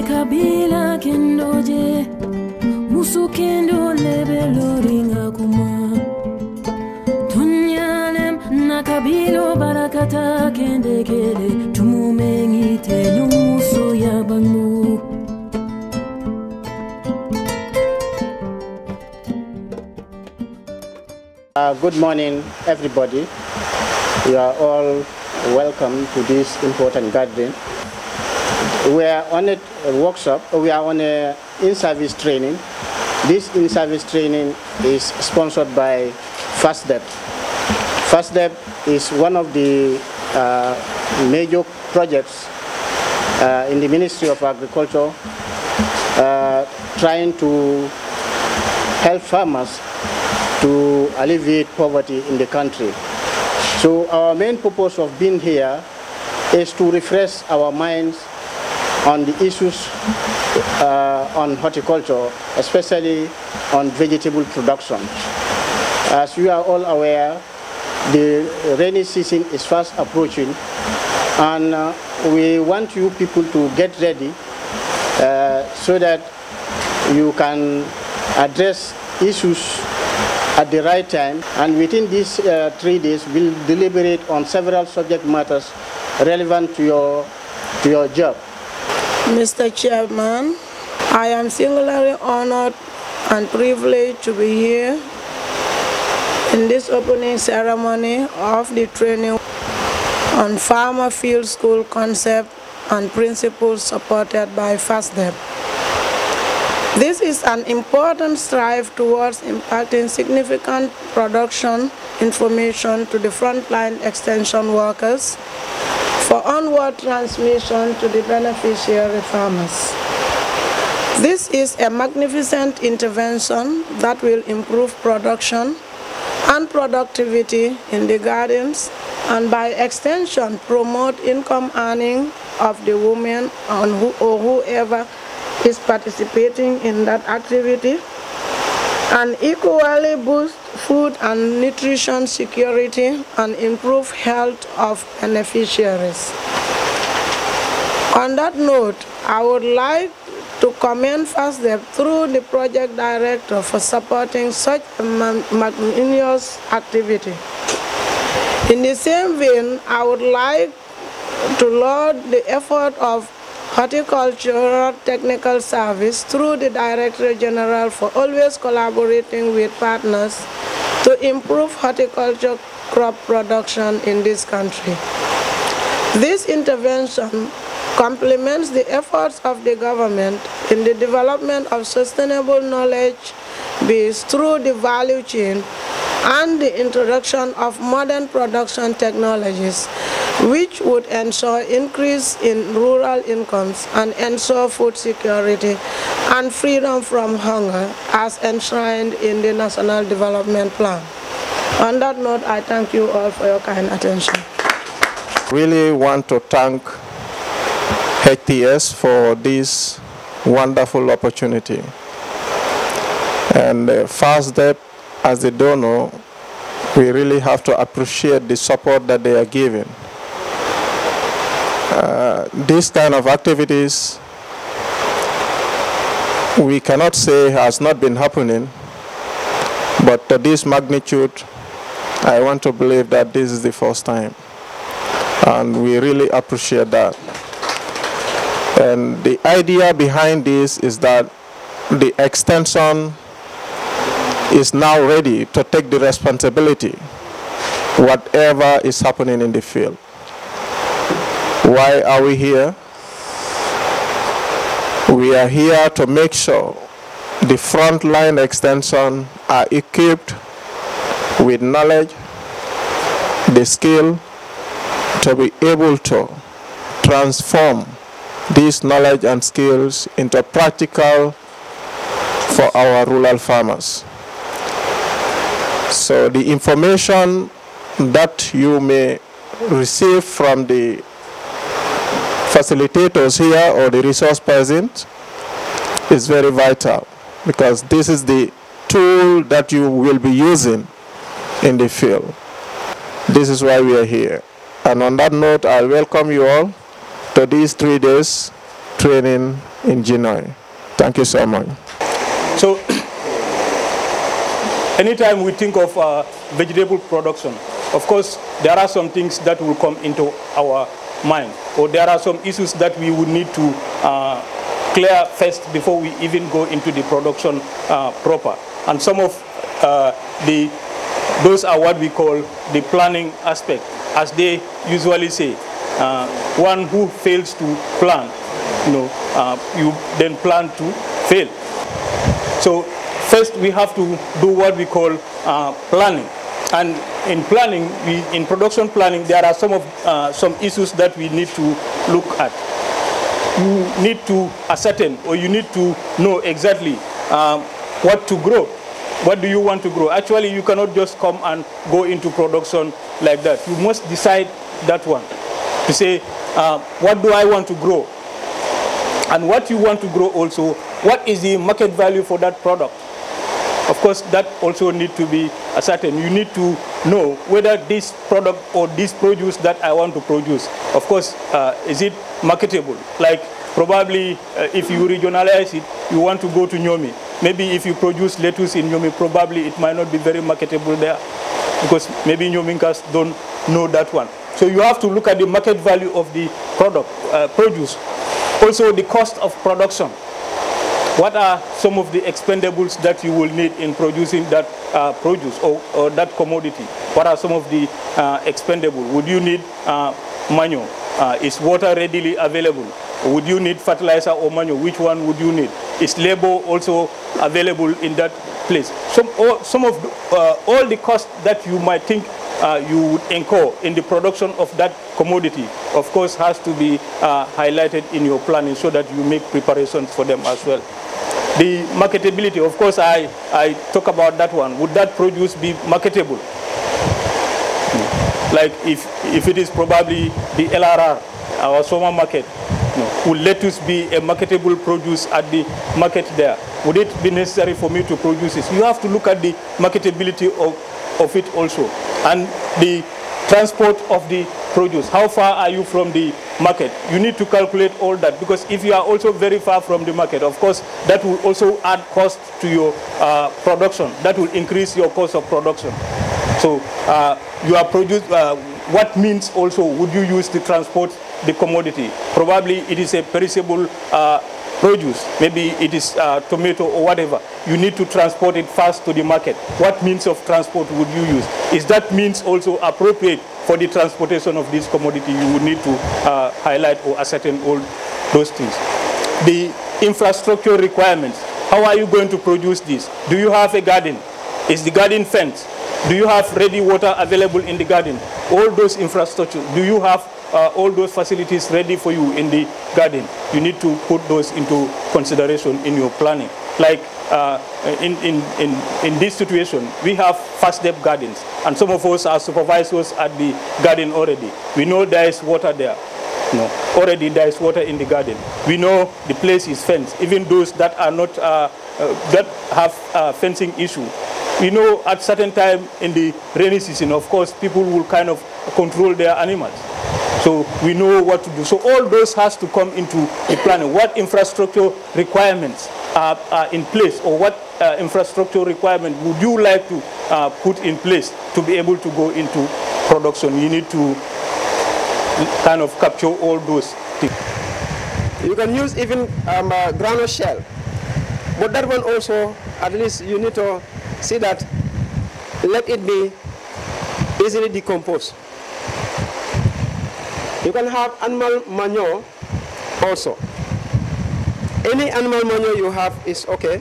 Kabila kendoje musu kendo lebelo ringa kuma tunyalem na kabilo barakata kende kele tumumengi te musu ya bangu. Good morning, everybody. You are all welcome to this important gathering. We are on a workshop, we are on a in-service training. This in-service training is sponsored by FASDEP. FASDEP is one of the major projects in the Ministry of Agriculture trying to help farmers to alleviate poverty in the country. So our main purpose of being here is to refresh our minds on the issues on horticulture, especially on vegetable production. As you are all aware, the rainy season is fast approaching, and we want you people to get ready so that you can address issues at the right time, and within these 3 days we'll deliberate on several subject matters relevant to your job. Mr. Chairman, I am singularly honored and privileged to be here in this opening ceremony of the training on Farmer Field School concept and principles supported by FASDEP. This is an important strive towards impacting significant production information to the frontline extension workers for onward transmission to the beneficiary farmers. This is a magnificent intervention that will improve production and productivity in the gardens, and by extension promote income earning of the women or whoever is participating in that activity, and equally boost food and nutrition security and improve health of beneficiaries. On that note, I would like to commend FASDEP through the project director for supporting such a magnanimous activity. In the same vein, I would like to laud the effort of Horticultural Technical Service through the Director General for always collaborating with partners to improve horticulture crop production in this country. This intervention complements the efforts of the government in the development of sustainable knowledge base through the value chain and the introduction of modern production technologies, which would ensure increase in rural incomes and ensure food security and freedom from hunger as enshrined in the National Development Plan. On that note, I thank you all for your kind attention. Really want to thank HTS for this wonderful opportunity. And FASDEP, as the donor, we really have to appreciate the support that they are giving. These kind of activities, we cannot say has not been happening, but to this magnitude, I want to believe that this is the first time. And we really appreciate that. And the idea behind this is that the extension is now ready to take the responsibility, whatever is happening in the field. Why are we here? We are here to make sure the frontline extension are equipped with knowledge, the skill to be able to transform these knowledge and skills into practical for our rural farmers. So the information that you may receive from the facilitators here or the resource persons is very vital, because this is the tool that you will be using in the field. This is why we are here. And on that note, I welcome you all to these 3 days training in Genoa. Thank you so much. So, anytime we think of vegetable production, of course, there are some things that will come into our mind, or there are some issues that we would need to clear first before we even go into the production proper. And some of those are what we call the planning aspect. As they usually say, one who fails to plan, you then plan to fail. So first we have to do what we call planning. And in planning, in production planning, there are some issues that we need to look at. You need to ascertain, or you need to know exactly what to grow. What do you want to grow? Actually, you cannot just come and go into production like that. You must decide that one. To say, what do I want to grow? And what you want to grow also, what is the market value for that product? Of course, that also needs to be ascertained. You need to know whether this product or this produce that I want to produce, of course, is it marketable? Like probably if you regionalize it, you want to go to Nyomi. Maybe if you produce lettuce in Nyomi, probably it might not be very marketable there, because maybe Nyominkas don't know that one. So you have to look at the market value of the product, produce. Also the cost of production. What are some of the expendables that you will need in producing that produce or that commodity? What are some of the expendables? Would you need manure? Is water readily available? Would you need fertilizer or manure? Which one would you need? Is labor also available in that place? All the costs that you might think you would incur in the production of that commodity, of course, has to be highlighted in your planning so that you make preparations for them as well. The marketability, of course, I talk about that one. Would that produce be marketable? Like if it is probably the LRR, our summer market, would lettuce be a marketable produce at the market there? Would it be necessary for me to produce this? You have to look at the marketability of it also. And the transport of the produce. How far are you from the market? You need to calculate all that, because if you are also very far from the market, of course, that will also add cost to your production. That will increase your cost of production. So you are what means also would you use to transport the commodity? Probably it is a perishable produce. Maybe it is tomato or whatever. You need to transport it fast to the market. What means of transport would you use? Is that means also appropriate for the transportation of this commodity? You would need to highlight or ascertain all those things. The infrastructure requirements. How are you going to produce this? Do you have a garden? Is the garden fenced? Do you have ready water available in the garden? All those infrastructure. Do you have all those facilities ready for you in the garden? You need to put those into consideration in your planning. Like in this situation, we have first step gardens, and some of us are supervisors at the garden already. We know there is water there. Already there is water in the garden. We know the place is fenced. Even those that are not that have fencing issue. We know at certain time in the rainy season, of course, people will kind of control their animals. So we know what to do. So all those has to come into the planning. What infrastructure requirements are in place, or what infrastructure requirement would you like to put in place to be able to go into production? You need to kind of capture all those things. You can use even granite shell, but that one also, at least you need to see that let it be easily decomposed. You can have animal manure also. Any animal manure you have is okay,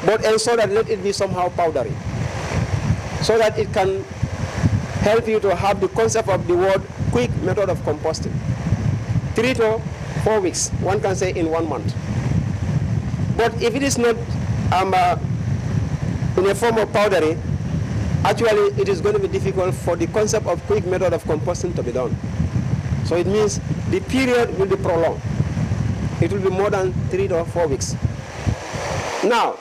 but ensure that let it be somehow powdery, so that it can help you to have the concept of the word quick method of composting. 3 to 4 weeks, one can say in 1 month. But if it is not in a form of powdery, actually it is going to be difficult for the concept of quick method of composting to be done. So it means the period will be prolonged. It will be more than 3 to 4 weeks. Now,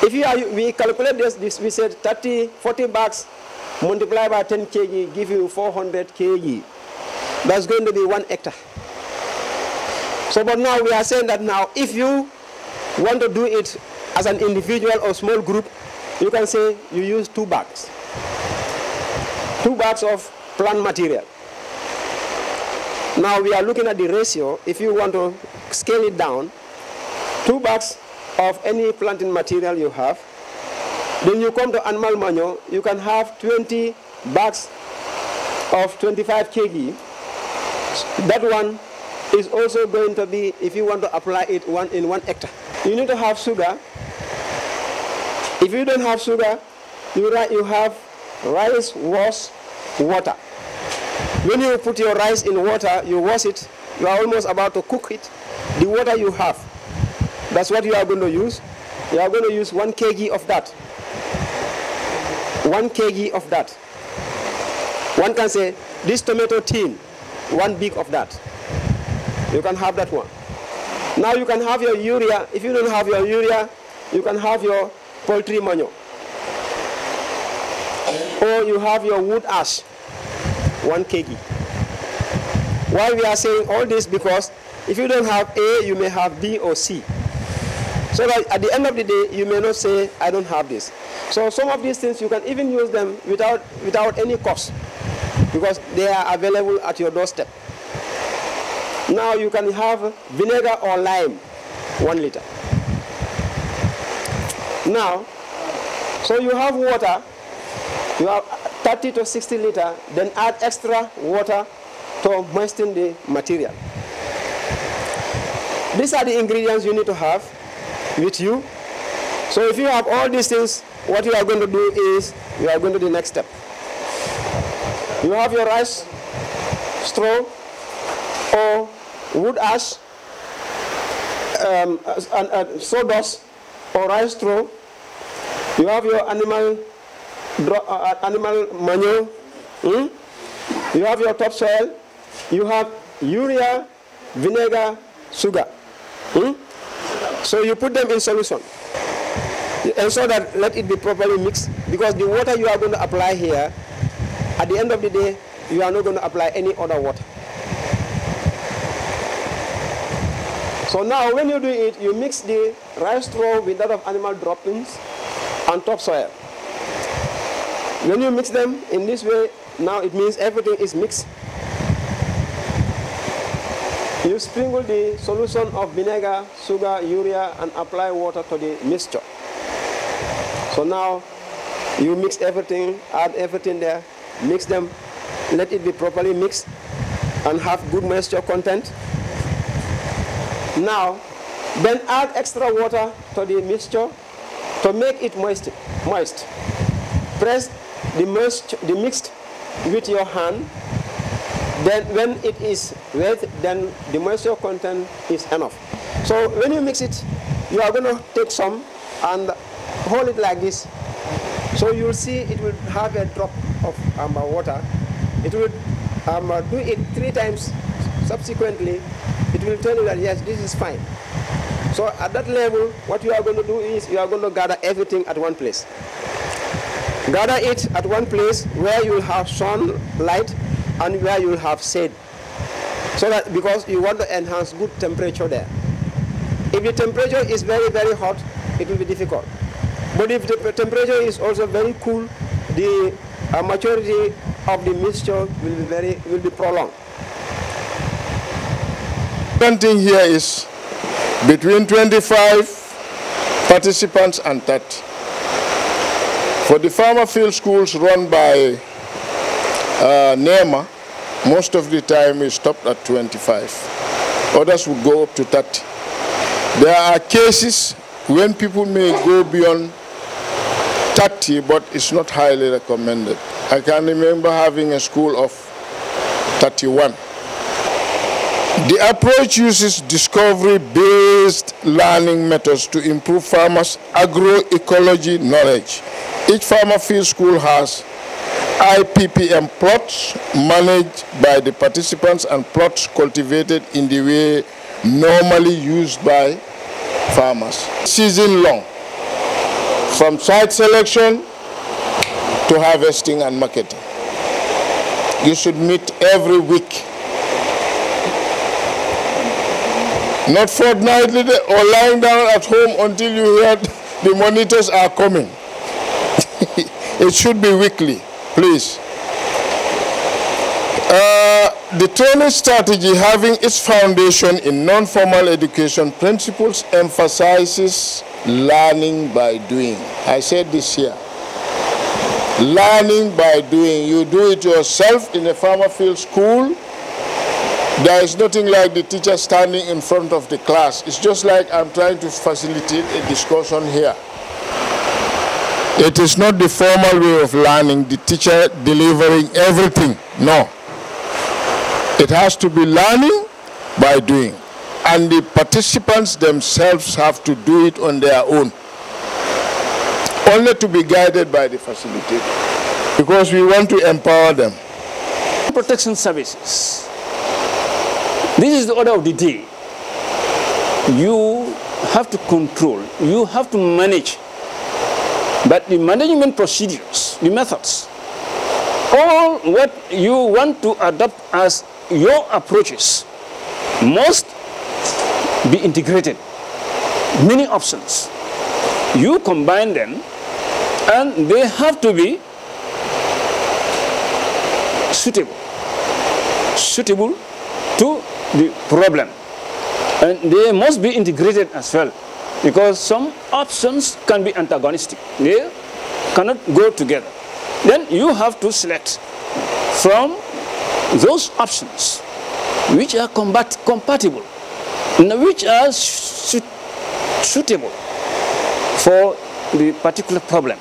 if we calculate this, we said 40 bags multiplied by 10 kg give you 400 kg. That's going to be 1 hectare. So, but now we are saying that now, if you want to do it as an individual or small group, you can say you use 2 bags. 2 bags of plant material. Now we are looking at the ratio. If you want to scale it down, 2 bags of any planting material you have. Then you come to animal manure, you can have 20 bags of 25 kg. That one is also going to be, if you want to apply it in 1 hectare. You need to have sugar. If you don't have sugar, you have rice, wash, water. When you put your rice in water, you wash it, you are almost about to cook it. The water you have, that's what you are going to use. You are going to use 1 kg of that. 1 kg of that. One can say, this tomato tin, 1 big of that. You can have that one. Now you can have your urea. If you don't have your urea, you can have your poultry manure. Or you have your wood ash, 1 kg. Why we are saying all this? Because if you don't have A, you may have B or C. So that at the end of the day, you may not say, I don't have this. So some of these things, you can even use them without any cost, because they are available at your doorstep. Now you can have vinegar or lime, 1 liter. Now, so you have water, you have 30 to 60 liter, then add extra water to moisten the material. These are the ingredients you need to have with you. So if you have all these things, what you are going to do is, you are going to the next step. You have your rice straw or wood ash, sawdust or rice straw. You have your animal manure. You have your topsoil. You have urea, vinegar, sugar. So you put them in solution. And so that let it be properly mixed, because the water you are going to apply here, at the end of the day, you are not going to apply any other water. So now when you do it, you mix the rice straw with that of animal droppings and topsoil. When you mix them in this way, now it means everything is mixed. You sprinkle the solution of vinegar, sugar, urea, and apply water to the mixture. So now you mix everything, add everything there, mix them, let it be properly mixed and have good moisture content. Now, then add extra water to the mixture to make it moist. Press the mixed with your hand. Then when it is wet, then the moisture content is enough. So when you mix it, you are going to take some and hold it like this. So you will see it will have a drop of water. It will do it 3 times subsequently. It will tell you that yes, this is fine. So at that level, what you are going to do is you are going to gather everything at one place. Gather it at one place where you will have sunlight and where you will have shade. So that, because you want to enhance good temperature there. If the temperature is very, very hot, it will be difficult. But if the temperature is also very cool, the maturity of the mixture will be prolonged. One thing here is between 25 participants and 30. For the farmer field schools run by NEMA, most of the time we stopped at 25. Others would go up to 30. There are cases when people may go beyond 30, but it's not highly recommended. I can remember having a school of 31. The approach uses discovery-based learning methods to improve farmers' agroecology knowledge. Each farmer field school has IPPM plots managed by the participants and plots cultivated in the way normally used by farmers. Season long, from site selection to harvesting and marketing. You should meet every week. Not fortnightly or lying down at home until you hear the monitors are coming. It should be weekly, please. The training strategy, having its foundation in non-formal education principles, emphasizes learning by doing. I said this here. Learning by doing. You do it yourself in a farmer field school. There is nothing like the teacher standing in front of the class. It's just like I'm trying to facilitate a discussion here. It is not the formal way of learning, the teacher delivering everything. No. It has to be learning by doing. And the participants themselves have to do it on their own. Only to be guided by the facilitator. Because we want to empower them. Protection services. This is the order of the day. You have to control, you have to manage. But the management procedures, the methods, all what you want to adopt as your approaches must be integrated. Many options. You combine them and they have to be suitable to the problem, and they must be integrated as well, because some options can be antagonistic. They cannot go together. Then you have to select from those options which are compatible and which are suitable for the particular problem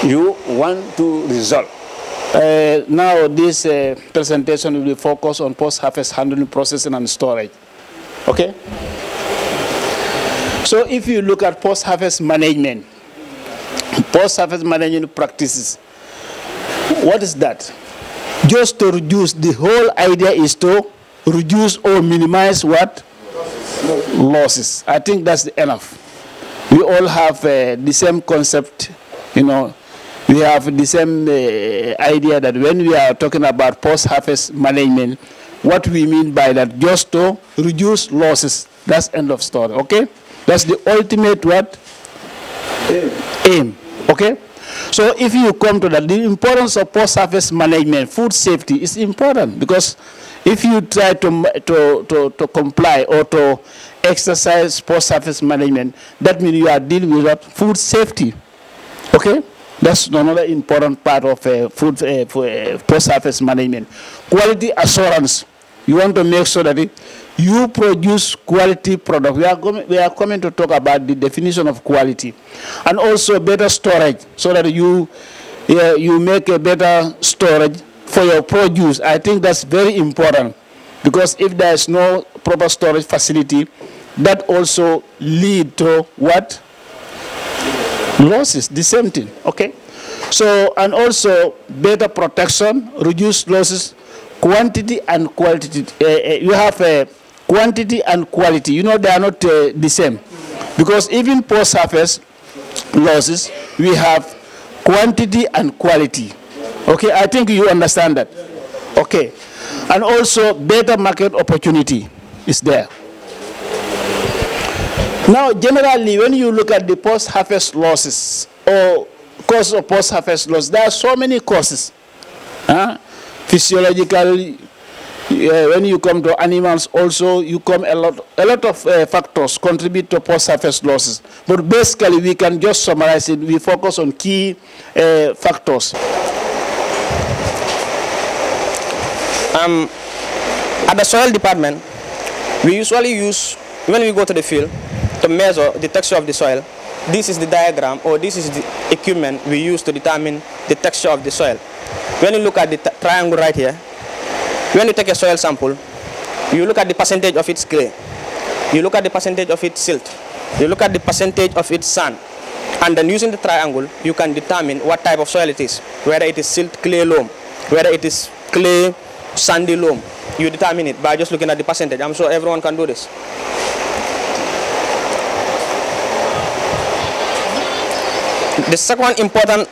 you want to resolve. Now this presentation will be focused on post-harvest handling, processing and storage. Okay? So if you look at post-harvest management practices, what is that? Just to reduce, the whole idea is to reduce or minimize what? Losses. I think that's enough. We all have the same concept, you know. We have the same idea that when we are talking about post-harvest management, what we mean by that, just to reduce losses. That's end of story, okay? That's the ultimate what? Aim, okay? So if you come to that, the importance of post-harvest management, food safety is important, because if you try to comply or to exercise post-harvest management, that means you are dealing with what? Food safety, okay? That's another important part of food post-harvest management. Quality assurance. You want to make sure that you produce quality product. We are coming to talk about the definition of quality, and also better storage, so that you make a better storage for your produce. I think that's very important, because if there is no proper storage facility, that also lead to what? Losses, the same thing, okay? So, and also better protection, reduce losses, quantity and quality. You have quantity and quality. You know, they are not the same, because even post-harvest losses, we have quantity and quality. Okay, I think you understand that. Okay, and also better market opportunity is there. Now, generally, when you look at the post-harvest losses or cause of post-harvest loss, there are so many causes. Physiologically, when you come to animals, also you come a lot of factors contribute to post-harvest losses. But basically, we can just summarize it. We focus on key factors. At the soil department, we usually use, when we go to the field, to measure the texture of the soil. This is the diagram, or this is the equipment we use to determine the texture of the soil. When you look at the triangle right here, when you take a soil sample, you look at the percentage of its clay, you look at the percentage of its silt, you look at the percentage of its sand, and then using the triangle, you can determine what type of soil it is, whether it is silt, clay, loam, whether it is clay, sandy loam. You determine it by just looking at the percentage. I'm sure everyone can do this. The second important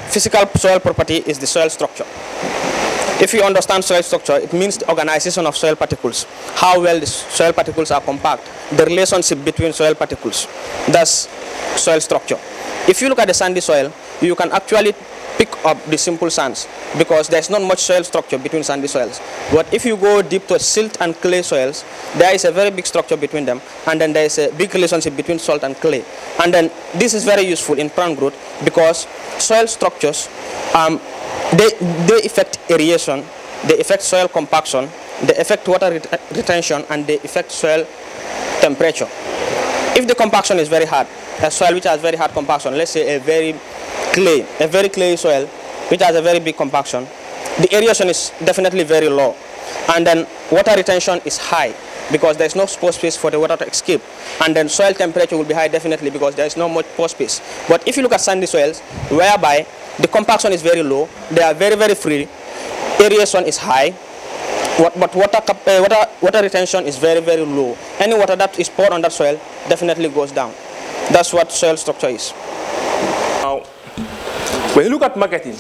physical soil property is the soil structure. If you understand soil structure, it means the organization of soil particles, how well the soil particles are compact, the relationship between soil particles. That's soil structure. If you look at the sandy soil, you can actually pick up the simple sands because there's not much soil structure between sandy soils. But if you go deep to silt and clay soils, there is a very big structure between them, and then there is a big relationship between salt and clay. And then this is very useful in plant growth because soil structures, they affect aeration, they affect soil compaction, they affect water retention, and they affect soil temperature. If the compaction is very hard, a soil which has very hard compaction, let's say a very clay soil which has a very big compaction, the aeration is definitely very low, and then water retention is high because there is no pore space for the water to escape, and then soil temperature will be high definitely because there is no much pore space. But if you look at sandy soils, whereby the compaction is very low, they are very, very free, aeration is high, but water retention is very, very low. Any water that is poured on that soil definitely goes down. That's what soil structure is. Now, when you look at marketing,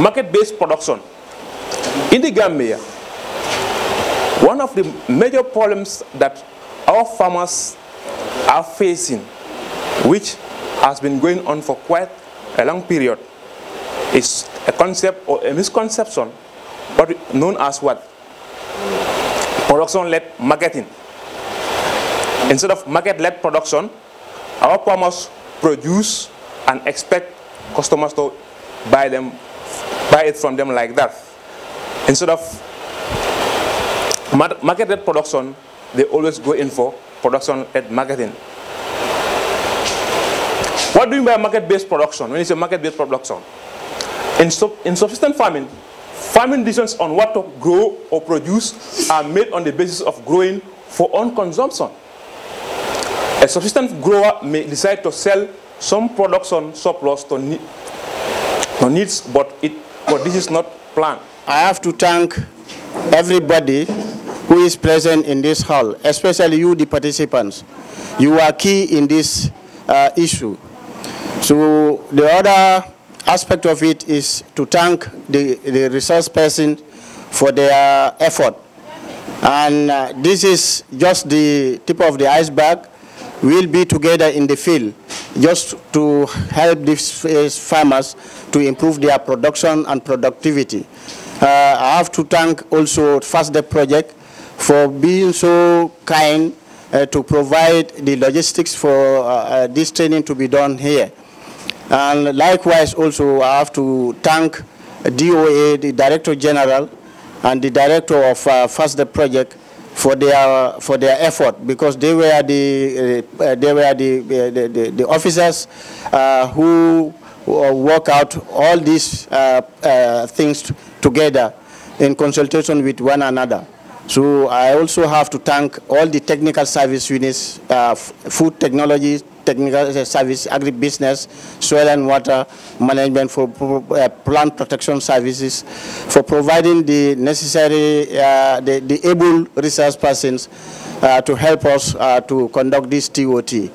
market-based production, in the Gambia, one of the major problems that our farmers are facing, which has been going on for quite a long period, is a concept or a misconception, but known as what? Production-led marketing. Instead of market-led production, our farmers produce and expect customers to buy it from them like that. Instead of market-led production, they always go in for production-led marketing. What do you mean by market-based production? When you say market-based production, in subsistence farming, farming decisions on what to grow or produce are made on the basis of growing for own consumption. A subsistence grower may decide to sell some production surplus to needs, but this is not planned. I have to thank everybody who is present in this hall, especially you, the participants. You are key in this issue. So the other aspect of it is to thank the resource person for their effort. And this is just the tip of the iceberg. We'll be together in the field just to help these farmers to improve their production and productivity. I have to thank also FASTDEP project for being so kind to provide the logistics for this training to be done here. And likewise also I have to thank DOA, the Director General, and the Director of FASTDEP project for their effort, because they were the officers who work out all these things together in consultation with one another. So I also have to thank all the technical service units, food technology, technical service, agribusiness, soil and water management, for plant protection services, for providing the necessary, the able resource persons to help us to conduct this TOT.